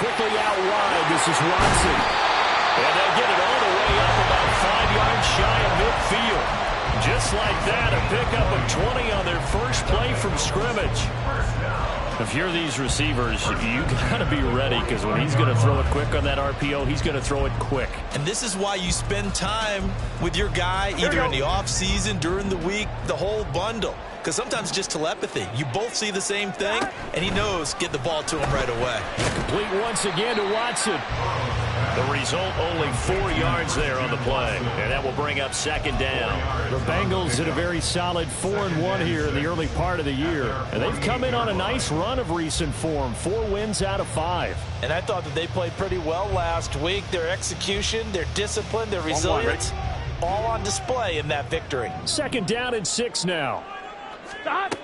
quickly out wide. This is Watson. And they'll get it all the way up about 5 yards shy of midfield. Just like that, a pickup of 20 on their first play from scrimmage. If you're these receivers, you got to be ready, because when he's going to throw it quick on that RPO, he's going to throw it quick. And this is why you spend time with your guy, either in the offseason, during the week, the whole bundle. Because sometimes just telepathy. You both see the same thing, and he knows get the ball to him right away. Complete once again to Watson. The result, only 4 yards there on the play. And that will bring up second down. The Bengals in a very solid 4-1 here in the early part of the year. And they've come in on a nice run of recent form. 4 wins out of 5. And I thought that they played pretty well last week. Their execution, their discipline, their resilience, all on display in that victory. Second down and 6 now. Stop.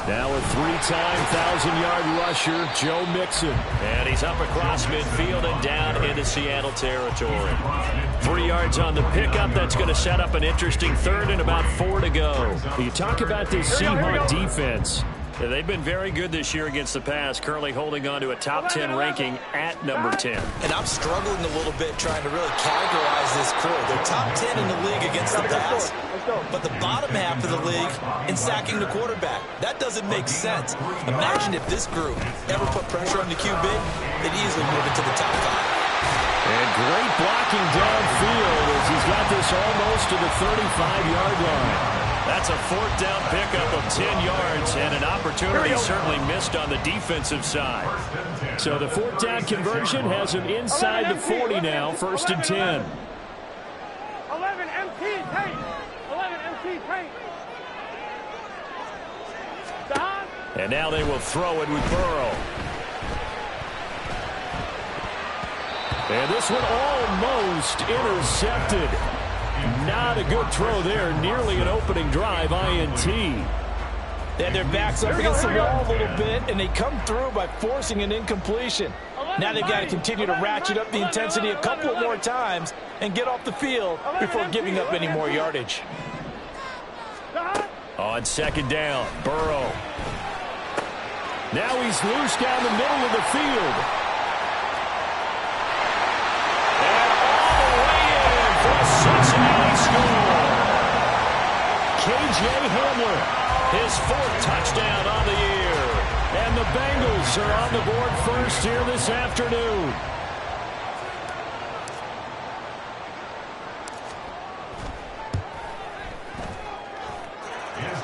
Now a 3-time 1,000-yard rusher, Joe Mixon. And he's up across midfield and down into Seattle territory. 3 yards on the pickup. That's going to set up an interesting third and about 4 to go. You talk about this Seahawks defense. Yeah, they've been very good this year against the pass, currently holding on to a top 10 ranking at number 10. And I'm struggling a little bit trying to really categorize this crew. They're top 10 in the league against the pass, but the bottom half of the league in sacking the quarterback. That doesn't make sense. Imagine if this group ever put pressure on the QB, they'd easily move into the top 5. And great blocking downfield as he's got this almost to the 35-yard line. That's a fourth down pickup of 10 yards and an opportunity certainly missed on the defensive side. So the fourth down conversion has him inside the 40 now, first and 10. 11 MT tank. 11 MT tank. And now they will throw it with Burrow. And this one almost intercepted. Not a good throw there. Nearly an opening drive, INT. They had their backs up against the wall a little bit, and they come through by forcing an incompletion. Now they've got to continue to ratchet up the intensity a couple more times and get off the field before giving up any more yardage. On second down, Burrow. Now he's loose down the middle of the field. Cincinnati score. KJ Hamler, his 4th touchdown on the year. And the Bengals are on the board first here this afternoon.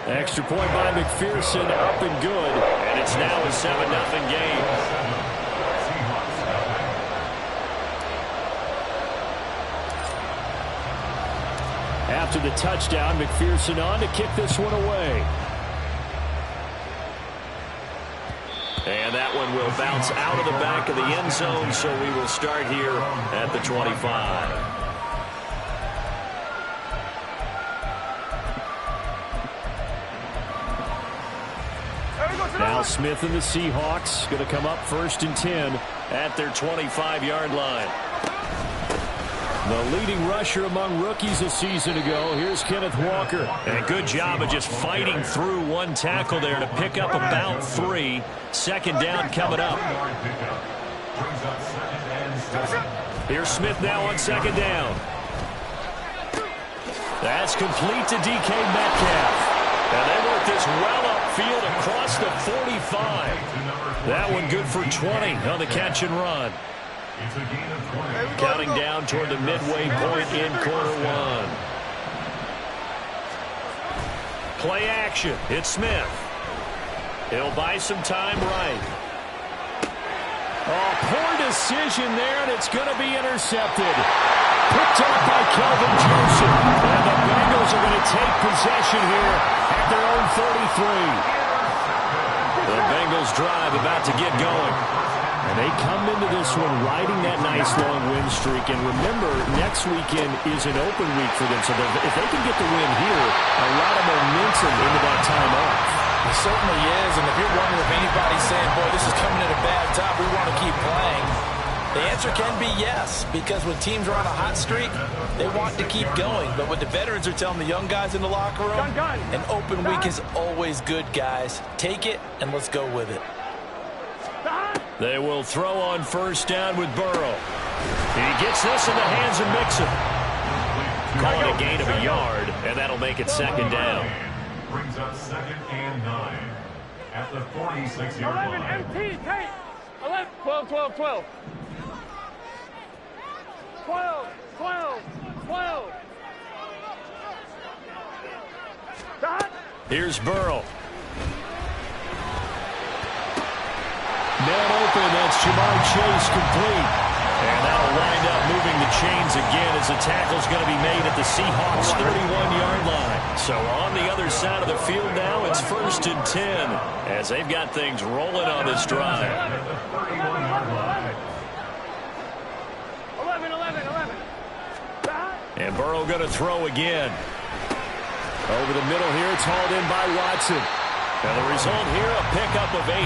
Extra point by McPherson, up and good. And it's now a 7-0 game. After the touchdown, McPherson on to kick this one away. And that one will bounce out of the back of the end zone, so we will start here at the 25. Now Smith and the Seahawks going to come up first and 10 at their 25-yard line. The leading rusher among rookies a season ago. Here's Kenneth Walker. And a good job of just fighting through one tackle there to pick up about 3. Second down coming up. Here's Smith now on second down. That's complete to DK Metcalf. And they work this well upfield across the 45. That one good for 20 on the catch and run. Counting down toward the midway point in quarter 1. Play action. It's Smith. He'll buy some time right. Oh, poor decision there, and it's going to be intercepted. Picked up by Kelvin Joseph. And the Bengals are going to take possession here at their own 33. The Bengals drive about to get going. And they come into this one riding that nice long win streak. And remember, next weekend is an open week for them. So if they can get the win here, a lot of momentum into that time off. It certainly is. And if you're wondering if anybody's saying, boy, this is coming at a bad time, we want to keep playing, the answer can be yes. Because when teams are on a hot streak, they want to keep going. But what the veterans are telling the young guys in the locker room, an open week is always good, guys. Take it, and let's go with it. They will throw on first down with Burrow. He gets this in the hands of Mixon. Call it a gain of a yard, and that'll make it second down. Brings up 2nd and 9 at the 46-yard line. 11 MT, Tate. 11, 12, 12, 12. 12, 12, 12. Dot. Here's Burrow. Man open, that's Jamar Chase complete. And that'll wind up moving the chains again as the tackle's going to be made at the Seahawks' 31-yard line. So on the other side of the field now, it's 1st and 10 as they've got things rolling on this drive. 11, 11, 11. Dot. And Burrow going to throw again. Over the middle here, it's hauled in by Watson. And the result here, a pickup of 8.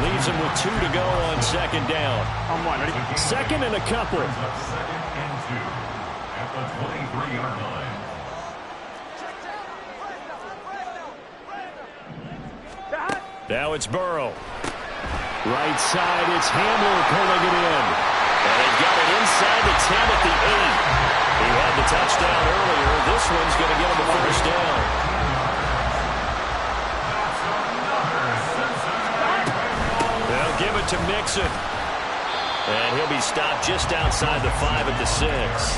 Leaves him with 2 to go on second down. On one, ready? Second and a couple. 2nd and 2 at the 23-yard line. Dot. Now it's Burrow. Right side, it's Hamler pulling it in. And they've got it inside the 10 at the 8. He had the touchdown earlier. This one's going to get him a first down. They'll give it to Mixon. And he'll be stopped just outside the 5 at the 6.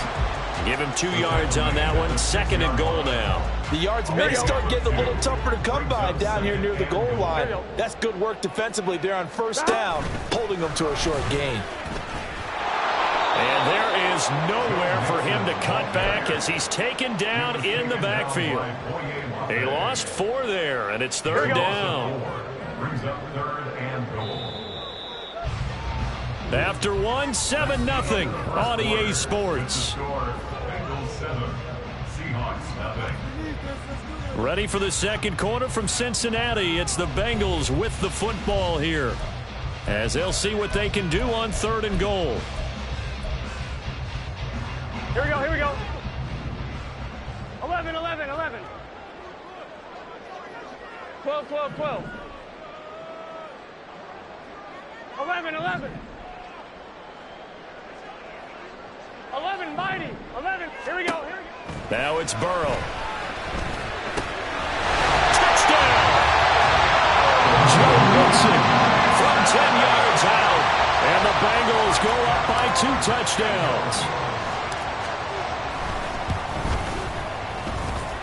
Give him 2 yards on that one. 2nd and goal now. The yards may start getting a little tougher to come by down here near the goal line. That's good work defensively there on first down, holding them to a short gain. And there is nowhere for him to cut back as he's taken down in the backfield. He lost 4 there, and it's 3rd down. Brings up 3rd and goal. After 1, 7-0 on EA Sports. Bengals 7, Seahawks 0. Ready for the second quarter from Cincinnati. It's the Bengals with the football here as they'll see what they can do on 3rd and goal. Here we go, here we go. 11, 11, 11. 12, 12, 12. 11, 11. 11, mighty. 11, here we go, here we go. Now it's Burrow. Touchdown! Joe Mixon from 10 yards out. And the Bengals go up by 2 touchdowns.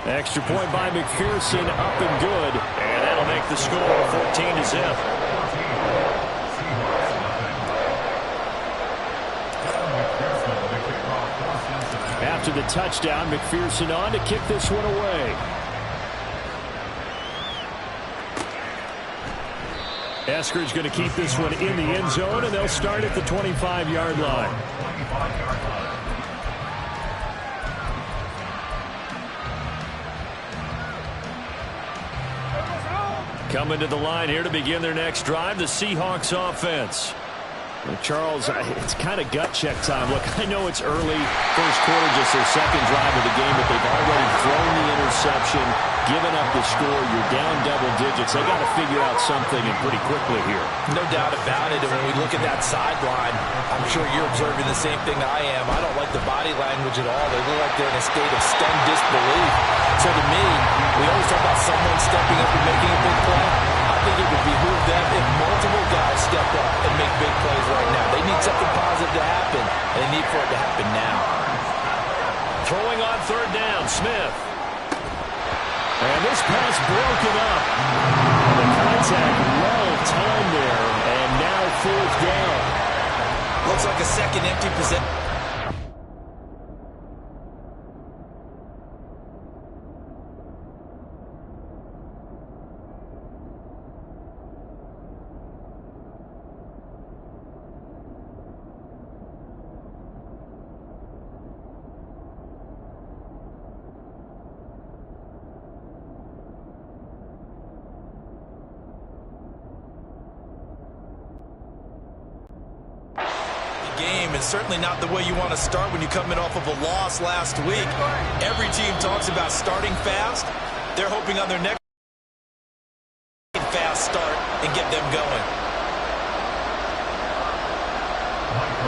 Extra point by McPherson, up and good. And that'll make the score 14-0. After the touchdown, McPherson on to kick this one away. Eskridge going to keep this one in the end zone, and they'll start at the 25-yard line. Coming to the line here to begin their next drive, the Seahawks offense. Well, Charles, it's kind of gut check time. Look, I know it's early, first quarter, just their second drive of the game, but they've already thrown the interception, given up the score. You're down double digits. They got to figure out something, and pretty quickly here. No doubt about it. And when we look at that sideline, I'm sure you're observing the same thing I am. I don't like the body language at all. They look like they're in a state of stunned disbelief. So to me, we always talk about someone stepping up and making a big play. I think it would behoove them if multiple guys step up and make big plays right now. They need something positive to happen, and they need for it to happen now. Throwing on 3rd down, Smith. And this pass broken up. The contact well timed there, and now 4th down. Looks like a second empty possession. Game and certainly not the way you want to start when you're coming off of a loss last week. Every team talks about starting fast. They're hoping on their next fast start and get them going.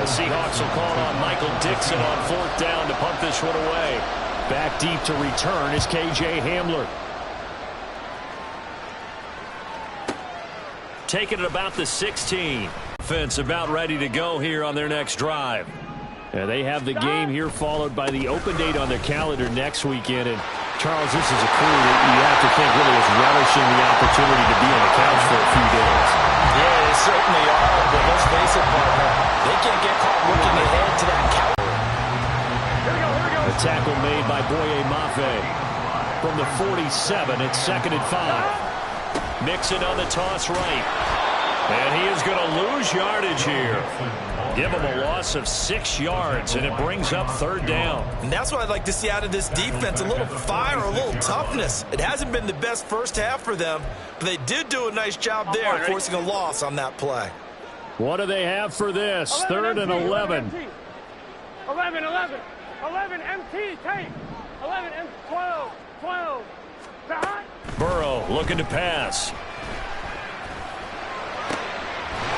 The Seahawks will call on Michael Dixon on 4th down to punt this one away. Back deep to return is KJ Hamler. Taking it about the 16. Offense about ready to go here on their next drive. And they have the game here followed by the open date on their calendar next weekend. And Charles, this is a crew that you have to think really is relishing the opportunity to be on the couch for a few days. Yeah, they certainly are, but let's face it, partner, they can't get caught looking ahead to that couch. The tackle made by Boye Mafe. From the 47, it's 2nd and 5. Mixon on the toss right. And he is going to lose yardage here. Give him a loss of 6 yards, and it brings up 3rd down. And that's what I'd like to see out of this defense, a little fire, a little toughness. It hasn't been the best first half for them, but they did do a nice job there, forcing a loss on that play. What do they have for this? 3rd and 11. 11, 11. 11 MT, take. 11 M, 12, 12. Burrow looking to pass.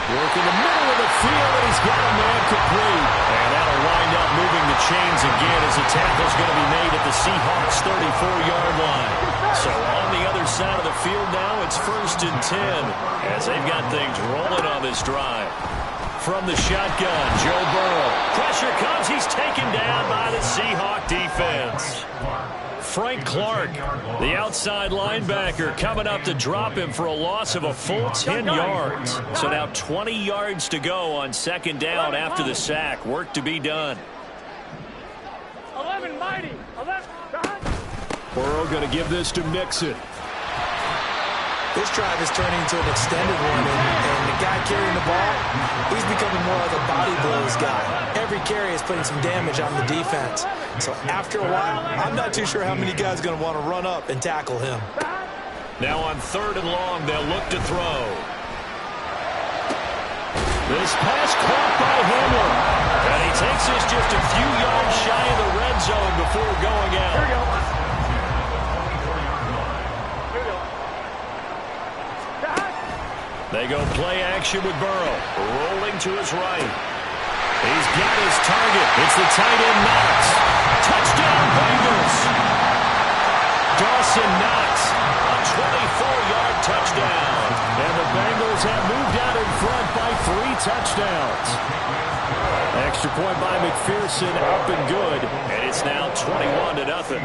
Work in the middle of the field, and he's got a man complete. And that'll wind up moving the chains again as the tackle's going to be made at the Seahawks' 34-yard line. So on the other side of the field now, it's 1st and 10 as they've got things rolling on this drive. From the shotgun, Joe Burrow. Pressure comes. He's taken down by the Seahawk defense. Frank Clark, the outside linebacker, coming up to drop him for a loss of a full 10 yards. So now 20 yards to go on 2nd down after the sack. Work to be done. 11 mighty. 11. Burrow going to give this to Mixon. This drive is turning into an extended one, and the guy carrying the ball, he's becoming more like a body blows guy. Every carry is putting some damage on the defense. So after a while, I'm not too sure how many guys are going to want to run up and tackle him. Now on 3rd and long, they'll look to throw. This pass caught by Hamler. And he takes this just a few yards shy of the red zone before going out. Here we go. They go play action with Burrow. Rolling to his right. He's got his target. It's the tight end Knox. Touchdown Bengals. Dawson Knox. A 24-yard touchdown. And the Bengals have moved out in front by 3 touchdowns. Extra point by McPherson, up and good. And it's now 21-0.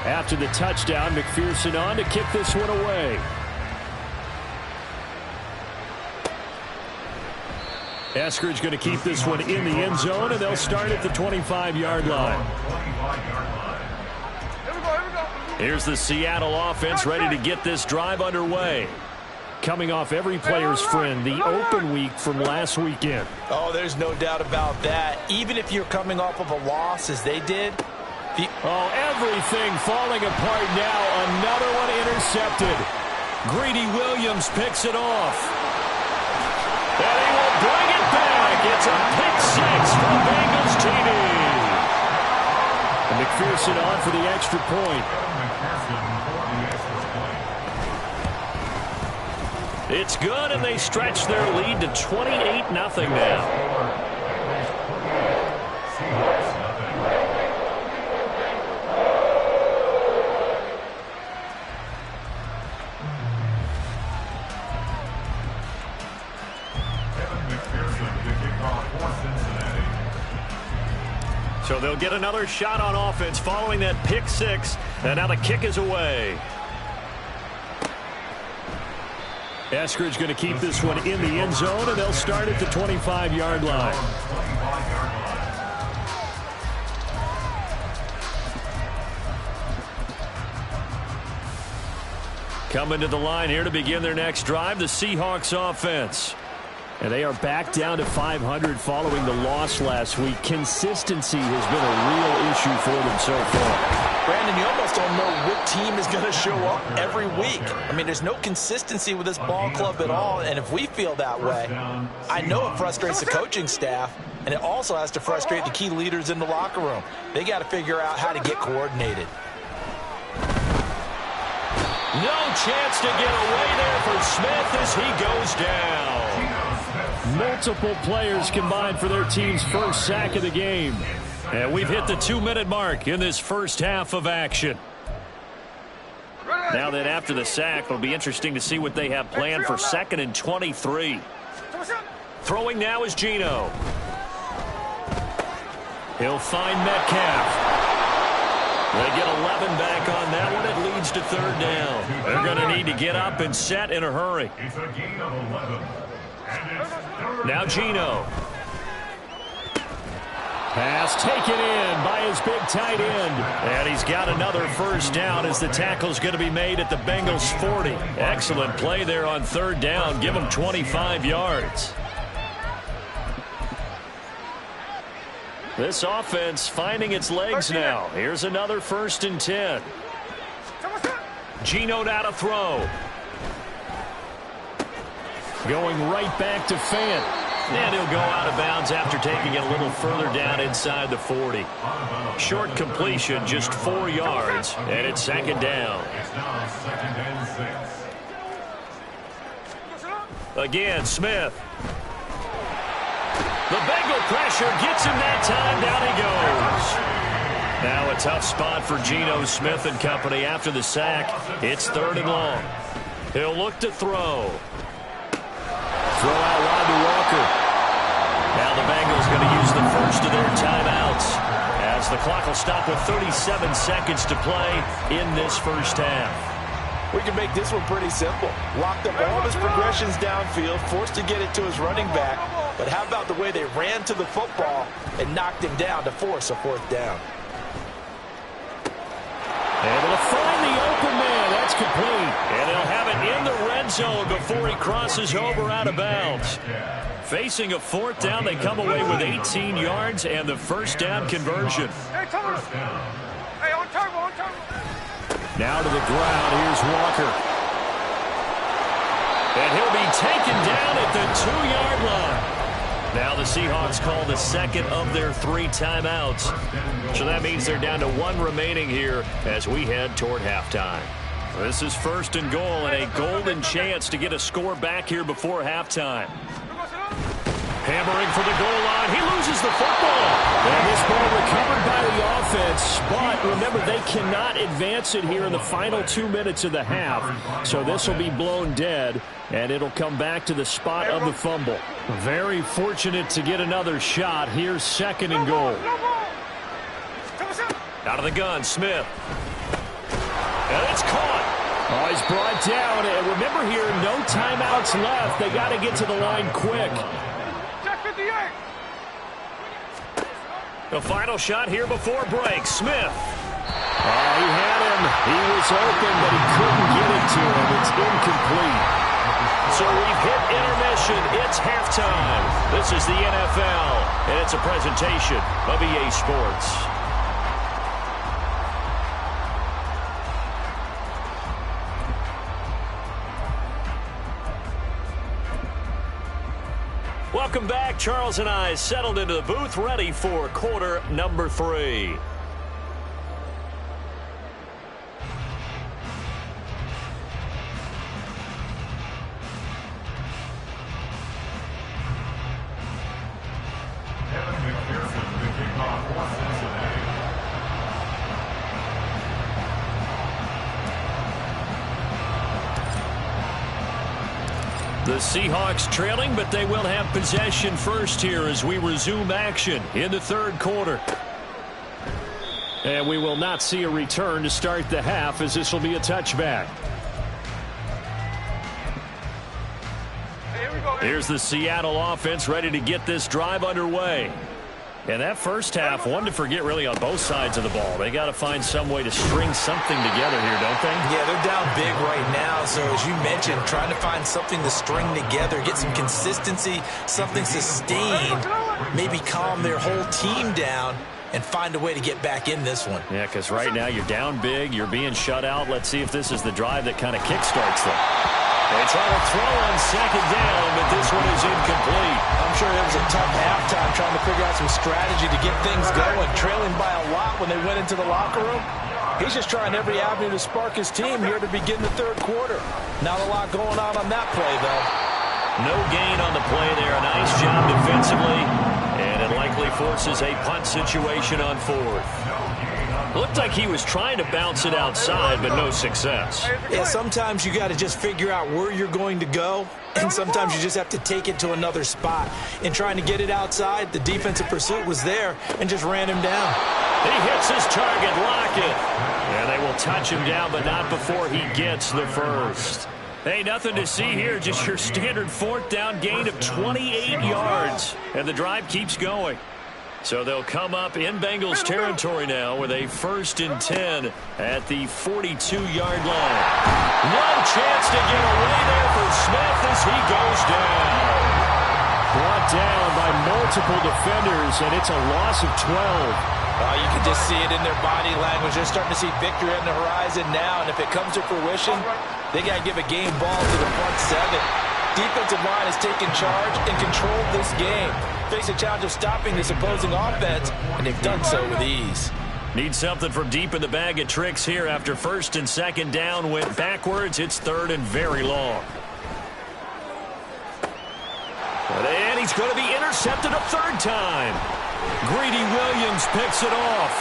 After the touchdown, McPherson on to kick this one away. Eskridge going to keep this one in the end zone, and they'll start at the 25-yard line. Here's the Seattle offense ready to get this drive underway. Coming off every player's friend, the open week from last weekend. Oh, there's no doubt about that. Even if you're coming off of a loss as they did. Everything falling apart now. Another one intercepted. Greedy Williams picks it off. And he will bring it back. It's a pick 6 for Bengals TD. And McPherson on for the extra point. It's good, and they stretch their lead to 28-0 now. So they'll get another shot on offense following that pick 6. And now the kick is away. Eskridge going to keep this one in the end zone, and they'll start at the 25-yard line. Coming to the line here to begin their next drive, the Seahawks offense. And they are back down to 500 following the loss last week. Consistency has been a real issue for them so far. Brandon, you almost don't know what team is going to show up every week. I mean, there's no consistency with this ball club at all, and if we feel that way, I know it frustrates the coaching staff, and it also has to frustrate the key leaders in the locker room. They got to figure out how to get coordinated. No chance to get away there for Smith as he goes down. Multiple players combined for their team's first sack of the game. And we've hit the 2-minute mark in this first half of action. Now that after the sack, it'll be interesting to see what they have planned for 2nd and 23. Throwing now is Geno. He'll find Metcalf. They get 11 back on that one. It leads to 3rd down. They're going to need to get up and set in a hurry. It's a gain of 11. Now Geno. Pass taken in by his big tight end. And he's got another first down as the tackle's going to be made at the Bengals 40. Excellent play there on 3rd down. Give him 25 yards. This offense finding its legs now. Here's another 1st and 10. Geno now to throw. Going right back to Fant. And he'll go out of bounds after taking it a little further down inside the 40. Short completion, just 4 yards, and it's 2nd down. It's now 2nd and 6. Again, Smith. The Bengal pressure gets him that time. Down he goes. Now a tough spot for Geno Smith and company after the sack. It's 3rd and long. He'll look to throw. Throw out wide to Walker. Now the Bengals going to use the first of their timeouts as the clock will stop with 37 seconds to play in this first half. We can make this one pretty simple. Locked up all of his progressions downfield, forced to get it to his running back. But how about the way they ran to the football and knocked him down to force a 4th down? Able to find the open man. That's complete. And they'll have it in the red zone before he crosses over out of bounds. Facing a 4th down, they come away with 18 yards and the first down conversion. Hey, on turbo. Now to the ground. Here's Walker. And he'll be taken down at the 2-yard line. Now the Seahawks call the 2nd of their 3 timeouts. So that means they're down to 1 remaining here as we head toward halftime. This is 1st and goal and a golden chance to get a score back here before halftime. Hammering for the goal line. He loses the football. And this ball recovered by the offense. But remember, they cannot advance it here in the final 2 minutes of the half. So this will be blown dead, and it'll come back to the spot of the fumble. Very fortunate to get another shot. Here's 2nd and goal. Out of the gun, Smith. And it's caught. Oh, he's brought down. And remember here, no timeouts left. They got to get to the line quick. The final shot here before break. Smith. Oh, he had him. He was open, but he couldn't get it to him. It's incomplete. So we've hit intermission. It's halftime. This is the NFL, and it's a presentation of EA Sports. Welcome back. Charles and I settled into the booth, ready for quarter number 3. The Seahawks trailing, but they will have possession first here as we resume action in the 3rd quarter. And we will not see a return to start the half, as this will be a touchback. Here's the Seattle offense ready to get this drive underway. And that first half, one to forget really on both sides of the ball. They got to find some way to string something together here, don't they? Yeah, they're down big right now. So as you mentioned, trying to find something to string together, get some consistency, something sustained, maybe calm their whole team down and find a way to get back in this one. Yeah, because right now you're down big. You're being shut out. Let's see if this is the drive that kind of kickstarts them. They try to throw on second down, but this one is incomplete. I'm sure it was a tough halftime trying to figure out some strategy to get things going, trailing by a lot when they went into the locker room. He's just trying every avenue to spark his team here to begin the third quarter. Not a lot going on that play, though. No gain on the play there. A nice job defensively, and it likely forces a punt situation on fourth. Looked like he was trying to bounce it outside, but no success. Yeah, sometimes you got to just figure out where you're going to go, and sometimes you just have to take it to another spot. In trying to get it outside, the defensive pursuit was there and just ran him down. He hits his target, Lockett. And they will touch him down, but not before he gets the first. Hey, nothing to see here, just your standard fourth down gain of 28 yards. And the drive keeps going. So they'll come up in Bengals territory now with a 1st and 10 at the 42-yard line. No chance to get away there for Smith as he goes down. Brought down by multiple defenders, and it's a loss of 12. You can just see it in their body language. They're starting to see victory on the horizon now, and if it comes to fruition, they got to give a game ball to the front seven. Defensive line has taken charge and controlled this game. Face a challenge of stopping this opposing offense, and they've done so with ease. Need something from deep in the bag of tricks here after 1st and 2nd down went backwards. It's 3rd and very long. And he's going to be intercepted a 3rd time. Greedy Williams picks it off.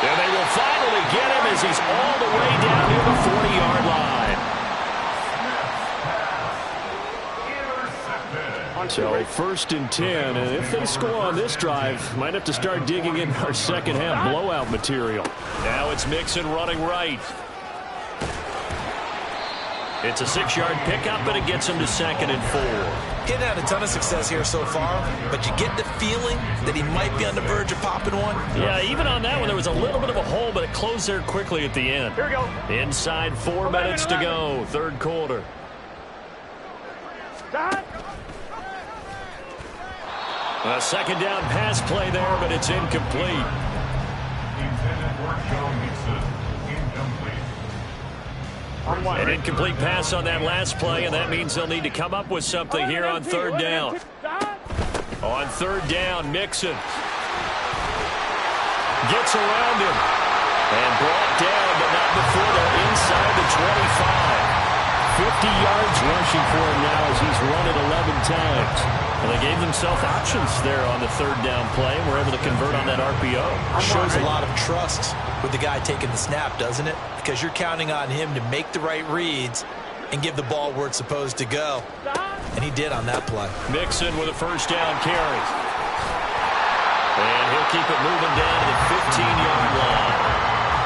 And they will finally get him as he's all the way down near the 40-yard line. So 1st and 10, and if they score on this drive, might have to start digging in our second half blowout material. Now it's Mixon running right. It's a 6-yard pickup, but it gets him to 2nd and 4. He hadn't had a ton of success here so far, but you get the feeling that he might be on the verge of popping one. Yeah, even on that one, there was a little bit of a hole, but it closed there quickly at the end. Here we go. Inside 4 minutes to go, 3rd quarter. A 2nd down pass play there, but it's incomplete. Intended for Joe Mixon. Incomplete. An incomplete pass on that last play, and that means they'll need to come up with something here on 3rd down. On 3rd down, Mixon gets around him and brought down, but not before they're inside the 25. 50 yards rushing for him now as he's run it 11 times. And they gave themselves options there on the 3rd down play and were able to convert on that RPO. Shows a lot of trust with the guy taking the snap, doesn't it? Because you're counting on him to make the right reads and give the ball where it's supposed to go. And he did on that play. Mixon with a 1st down carry. And he'll keep it moving down to the 15-yard line.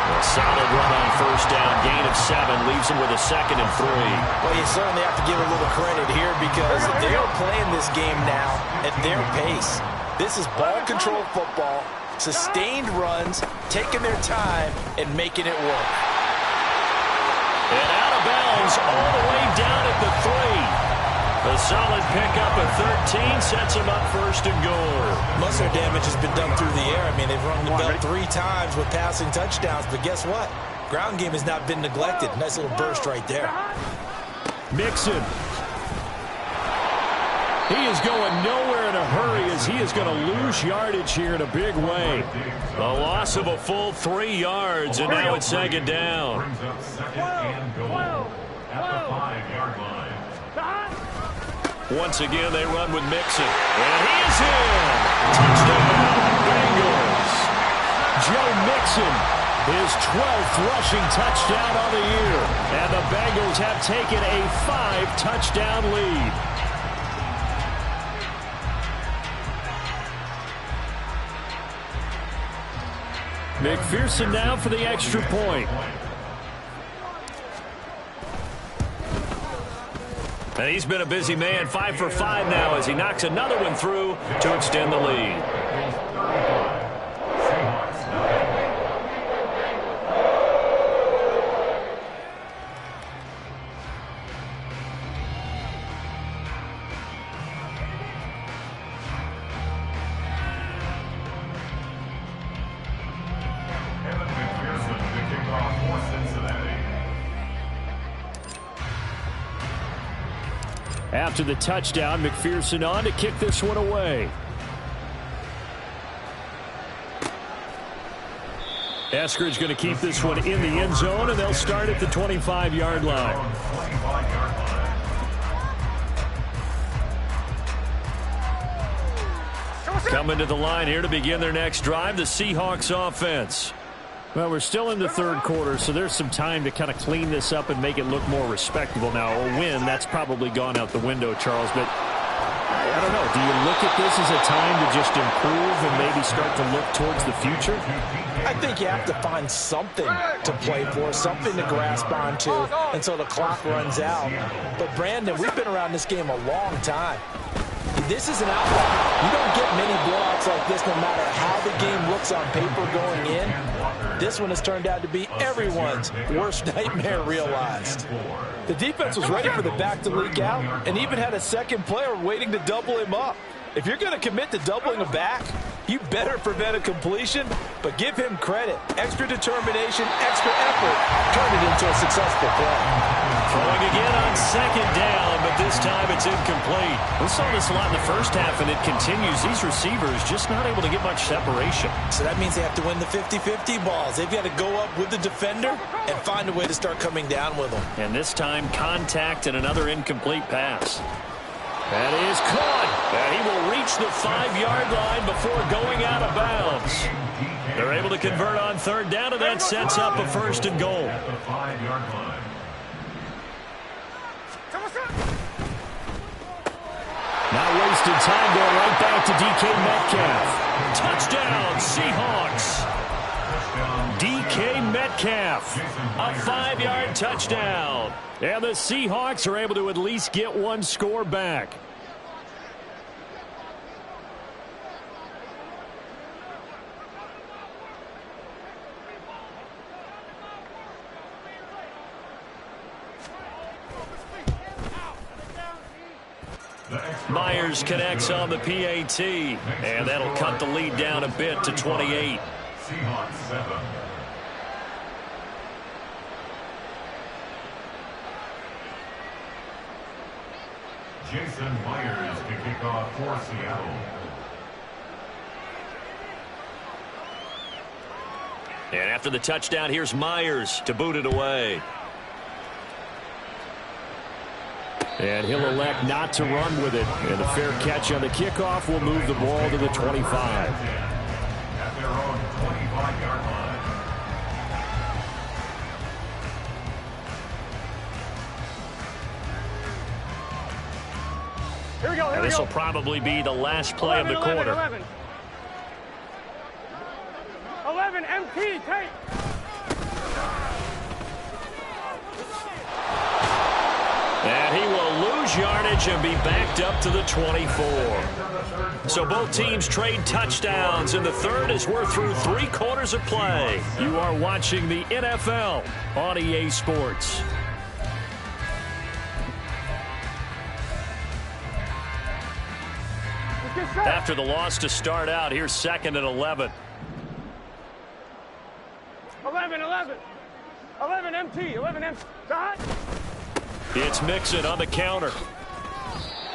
A solid run on 1st down, gain of 7, leaves him with a 2nd and 3. Well, you certainly have to give a little credit here because they are playing this game now at their pace. This is ball control football, sustained runs, taking their time, and making it work. And out of bounds all the way down at the 3. A solid pickup of 13 sets him up 1st and goal. Most of their damage has been done through the air. I mean, they've run the bell 3 times with passing touchdowns, but guess what? Ground game has not been neglected. Nice little burst right there. Mixon. He is going nowhere in a hurry as he is going to lose yardage here in a big way. A loss of a full 3 yards, and now it's 2nd down. Brings up 2nd and goal at the 5-yard line. Once again, they run with Mixon. And he is in! Touchdown, Bengals! Joe Mixon, his 12th rushing touchdown on the year. And the Bengals have taken a 5-touchdown lead. McPherson now for the extra point. And he's been a busy man, 5 for 5 now as he knocks another one through to extend the lead. After the touchdown, McPherson on to kick this one away. Eskridge going to keep this one in the end zone, and they'll start at the 25-yard line. Coming to the line here to begin their next drive, the Seahawks offense. Well, we're still in the third quarter, so there's some time to kind of clean this up and make it look more respectable. Now, a win, that's probably gone out the window, Charles, but I don't know. Do you look at this as a time to just improve and maybe start to look towards the future? I think you have to find something to play for, something to grasp onto until the clock runs out. But, Brandon, we've been around this game a long time. This is an outlier. You don't get many blowouts like this no matter how the game looks on paper going in. This one has turned out to be everyone's worst nightmare realized. The defense was ready for the back to leak out and even had a second player waiting to double him up. If you're going to commit to doubling a back, you better prevent a completion, but give him credit. Extra determination, extra effort, turned it into a successful play. Throwing again on second down, but this time it's incomplete. We saw this a lot in the first half, and it continues. These receivers just not able to get much separation. So that means they have to win the 50-50 balls. They've got to go up with the defender and find a way to start coming down with them. And this time, contact and another incomplete pass. That is caught. And he will reach the 5-yard line before going out of bounds. They're able to convert on third down, and that sets up a first and goal. At the 5-yard line. Not wasting time, going right back to DK Metcalf. Touchdown, Seahawks. DK Metcalf, a 5-yard touchdown. And the Seahawks are able to at least get one score back. Myers connects on the PAT, and that'll cut the lead down a bit to 28. Seahawks 7. Jason Myers to kick off for Seattle. And after the touchdown, here's Myers to boot it away. And he'll elect not to run with it. And a fair catch on the kickoff will move the ball to the 25. At their own 25-yard line. Here we go, here we This go. will probably be the last play of the quarter. 11, MT, take. And he will lose yardage and be backed up to the 24. So both teams trade touchdowns in the third as we're through 3 quarters of play. You are watching the NFL on EA Sports. After the loss to start out, here's 2nd and 11. 11 MT, 11 MT. Dot. It's Mixon on the counter.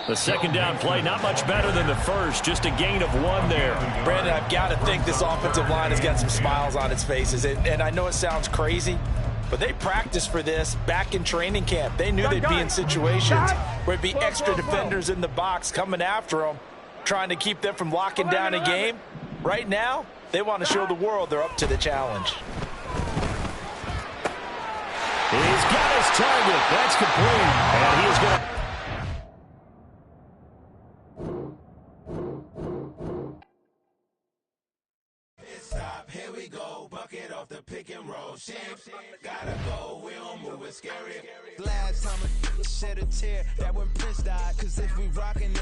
The second down play, not much better than the first, just a gain of 1 there. Brandon, I've got to think this offensive line has got some smiles on its faces. And I know it sounds crazy, but they practiced for this back in training camp. They knew they'd be in situations where it'd be extra defenders in the box coming after them, trying to keep them from locking down a game. Right now, they want to show the world they're up to the challenge. He's got his target. That's complete. And he is going to... Stop, here we go, bucket off the pick and roll. Shams, gotta go, we don't move it scary. Glad time shed a tear, that when Prince died, cause if we rockin' it.